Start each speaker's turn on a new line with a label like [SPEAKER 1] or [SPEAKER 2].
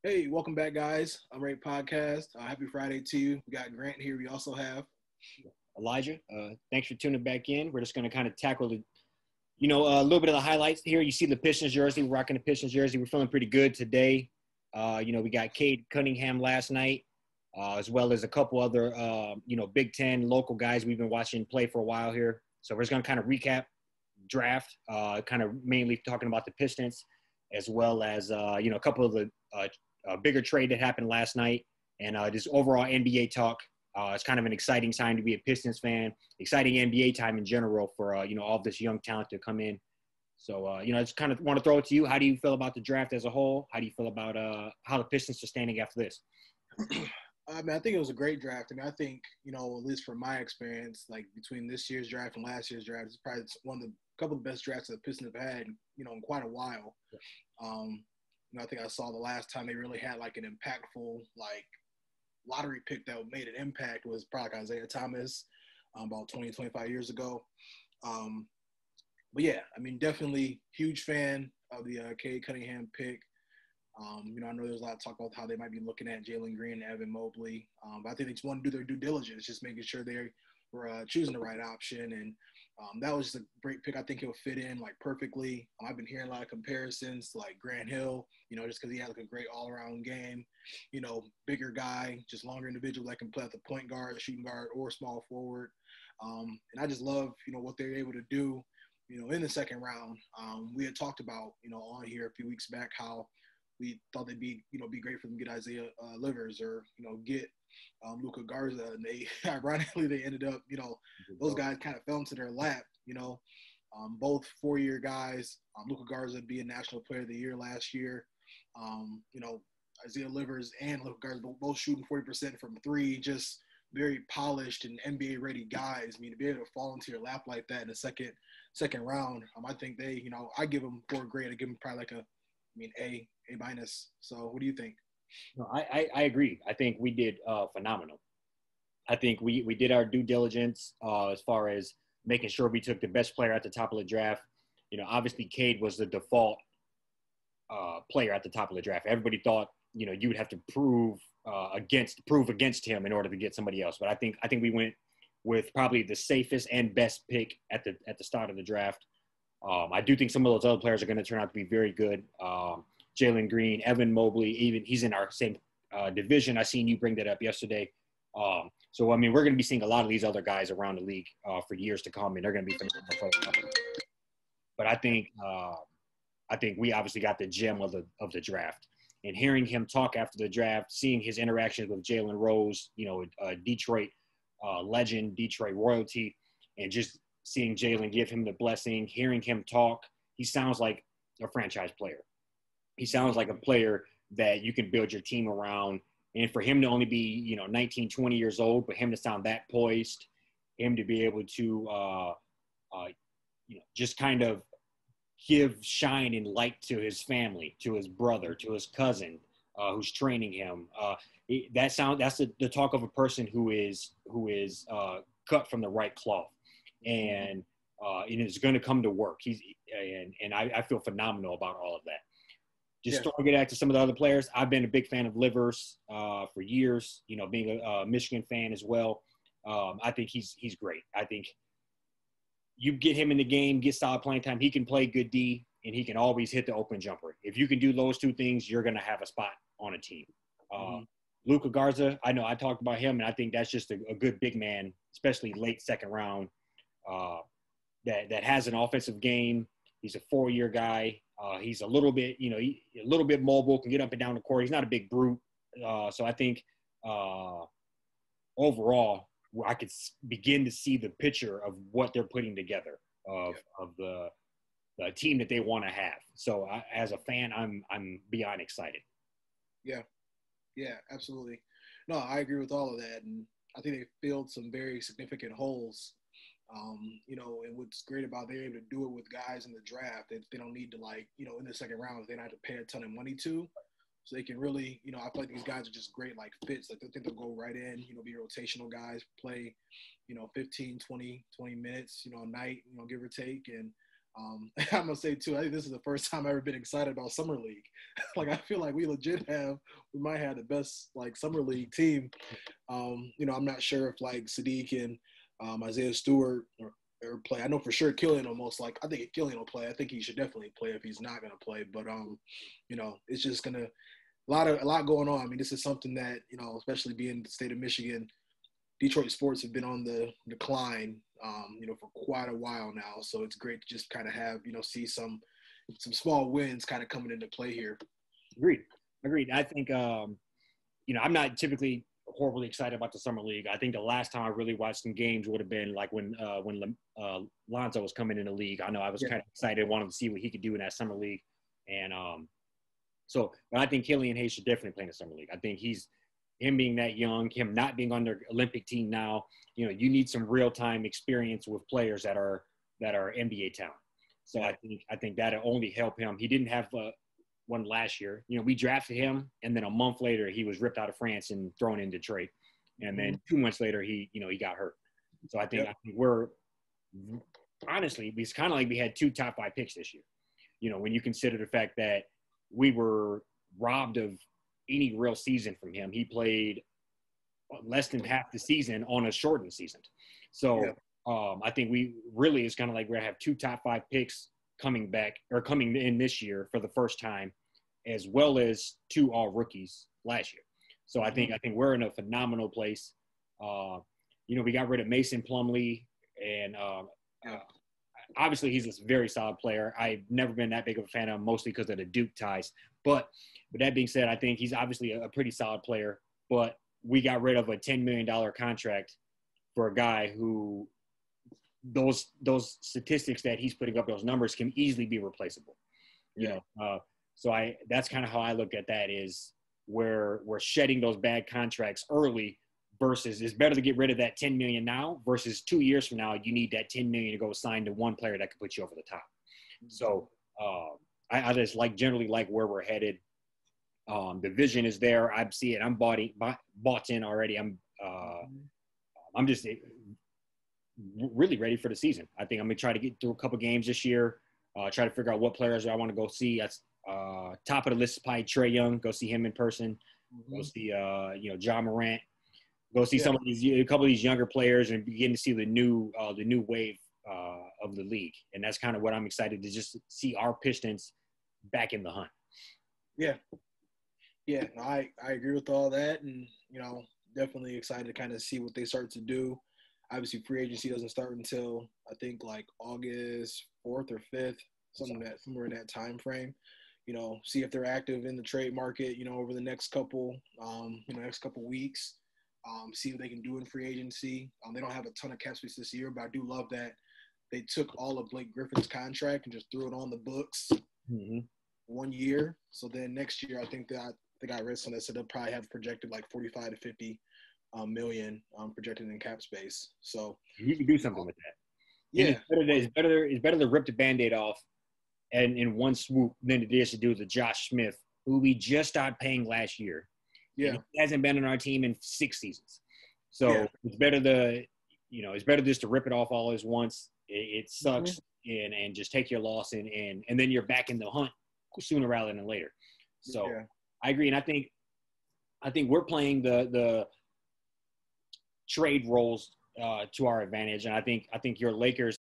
[SPEAKER 1] Hey, welcome back, guys. I'm Ray Podcast. Happy Friday to you. We got Grant here. We also have.
[SPEAKER 2] Elijah. Thanks for tuning back in. We're just going to kind of tackle a little bit of the highlights here. You see the Pistons jersey, we're rocking the Pistons jersey. We're feeling pretty good today. We got Cade Cunningham last night, as well as a couple other, Big Ten local guys we've been watching play for a while here. So we're just going to kind of recap draft, kind of mainly talking about the Pistons, as well as, a couple of the bigger trade that happened last night, and just overall NBA talk. It's kind of an exciting time to be a Pistons fan, exciting NBA time in general for, all of this young talent to come in. So, I just kind of want to throw it to you. How do you feel about the draft as a whole? How do you feel about how the Pistons are standing after this?
[SPEAKER 1] I think it was a great draft. I think, at least from my experience, like between this year's draft and last year's draft, it's probably one of the couple of the best drafts that the Pistons have had, in quite a while. I think I saw the last time they really had like an impactful, lottery pick that made an impact was probably Isaiah Thomas about 20, 25 years ago. But yeah, definitely huge fan of the Cade Cunningham pick. I know there's a lot of talk about how they might be looking at Jalen Green and Evan Mobley. But I think they just want to do their due diligence, just making sure they were choosing the right option. And that was just a great pick. I think he'll fit in perfectly. I've been hearing a lot of comparisons to Grant Hill, just because he had a great all-around game. Bigger guy, just longer individual that can play at the point guard, shooting guard, or small forward. And I just love, what they're able to do, in the second round. We had talked about, on here a few weeks back how we thought they'd be great for them to get Isaiah Livers or, get Luka Garza. And they, ironically, they ended up, those guys kind of fell into their lap, both 4-year guys. Luka Garza being National Player of the Year last year. Isaiah Livers and Luka Garza both shooting 40% from three, just very polished and NBA-ready guys. To be able to fall into your lap like that in the second round, I think they, I give them 4 grade. I give them probably A minus. So what do you think?
[SPEAKER 2] No, I agree. I think we did phenomenal. I think we did our due diligence as far as making sure we took the best player at the top of the draft. Obviously Cade was the default player at the top of the draft. Everybody thought, you would have to prove against him in order to get somebody else. But I think we went with probably the safest and best pick at the start of the draft. I do think some of those other players are going to turn out to be very good. Jalen Green, Evan Mobley, even he's in our same division. I seen you bring that up yesterday. So we're going to be seeing a lot of these other guys around the league for years to come, and they're going to be phenomenal. But I think we obviously got the gem of the draft. And hearing him talk after the draft, seeing his interactions with Jalen Rose, Detroit legend, Detroit royalty, and just seeing Jalen give him the blessing, hearing him talk, he sounds like a franchise player. He sounds like a player that you can build your team around. And for him to only be, 19, 20 years old, but him to sound that poised, him to be able to, just kind of give shine and light to his family, to his brother, to his cousin who's training him. That's the talk of a person who is cut from the right cloth. And is going to come to work. I feel phenomenal about all of that. Just throwing it back to some of the other players. I've been a big fan of Livers for years. Being a Michigan fan as well. I think he's great. I think you get him in the game, get solid playing time. He can play good D, and he can always hit the open jumper. If you can do those two things, you're going to have a spot on a team. Luka Garza, I know I talked about him, and I think that's just a good big man, especially late second round. That has an offensive game. He's a 4-year guy. He's a little bit, a little bit mobile, can get up and down the court. He's not a big brute. So I think overall, I could begin to see the picture of what they're putting together of the team that they want to have. So as a fan, I'm beyond excited.
[SPEAKER 1] Yeah, absolutely. No, I agree with all of that. And I think they filled some very significant holes. And what's great about they're able to do it with guys in the draft that they don't need to in the second round, they don't have to pay a ton of money to. So they can really, I feel like these guys are just great fits. I think they'll go right in, be rotational guys, play, 15, 20 minutes, a night, give or take. And I'm gonna say too, I think this is the first time I've ever been excited about summer league. Like I feel like we might have the best like summer league team. I'm not sure if like Sadiq and Isaiah Stewart or play. I know for sure Killian I think Killian will play. I think he should definitely play if he's not gonna play. But it's just gonna a lot going on. I mean, this is something that, especially being the state of Michigan, Detroit sports have been on the decline, for quite a while now. So it's great to just kind of have, see some small wins kind of coming into play here.
[SPEAKER 2] Agreed. I think, I'm not typically horribly excited about the summer league. I think the last time I really watched some games would have been like when Lonzo was coming in the league. I know I was kind of excited, wanted to see what he could do in that summer league. And but I think Killian Hayes should definitely play in the summer league. I think him being that young, him not being on their Olympic team now, you need some real-time experience with players that are NBA talent. So I think that'll only help him. He didn't have one last year. We drafted him, and then a month later he was ripped out of France and thrown in Detroit. And then 2 months later he got hurt. So I think we're honestly, it's kind of like we had 2 top 5 picks this year. When you consider the fact that we were robbed of any real season from him. He played less than half the season on a shortened season. So I think it's kind of like we're going to have 2 top 5 picks coming in this year for the first time, as well as 2 all rookies last year. So I think we're in a phenomenal place. We got rid of Mason Plumlee, and obviously he's a very solid player. I've never been that big of a fan of him, mostly because of the Duke ties. But with that being said, I think he's obviously a pretty solid player. But we got rid of a $10 million contract for a guy who those statistics that he's putting up, those numbers can easily be replaceable. So that's kind of how I look at that, is where we're shedding those bad contracts early versus it's better to get rid of that $10 million now versus 2 years from now, you need that $10 million to go sign to one player that could put you over the top. So I just generally like where we're headed. The vision is there. I see it. I'm bought in already. I'm just really ready for the season. I think I'm going to try to get through a couple games this year, try to figure out what players I want to go see. That's top of the list is probably Trae Young. Go see him in person. Go see, Ja Morant. Go see some of a couple of these younger players and begin to see the new wave of the league. And that's kind of what I'm excited to just see our Pistons back in the hunt.
[SPEAKER 1] Yeah. Yeah, I agree with all that, and definitely excited to kind of see what they start to do. Obviously, free agency doesn't start until I think like August 4th or 5th, somewhere in that time frame. See if they're active in the trade market. Over the next couple weeks. See what they can do in free agency. They don't have a ton of cap space this year, but I do love that they took all of Blake Griffin's contract and just threw it on the books 1 year. So then next year, I think that they got rid of that, so they'll probably have projected like 45 to 50 million projected in cap space. So
[SPEAKER 2] you can do something with that.
[SPEAKER 1] Yeah,
[SPEAKER 2] it's better to rip the Band-Aid off and in one swoop than it is to do the Josh Smith, who we just started paying last year.
[SPEAKER 1] Yeah,
[SPEAKER 2] he hasn't been on our team in 6 seasons. So it's better just to rip it off all at once. It sucks and just take your loss and then you're back in the hunt sooner rather than later. So I agree, and I think we're playing the trade roles to our advantage, and I think your Lakers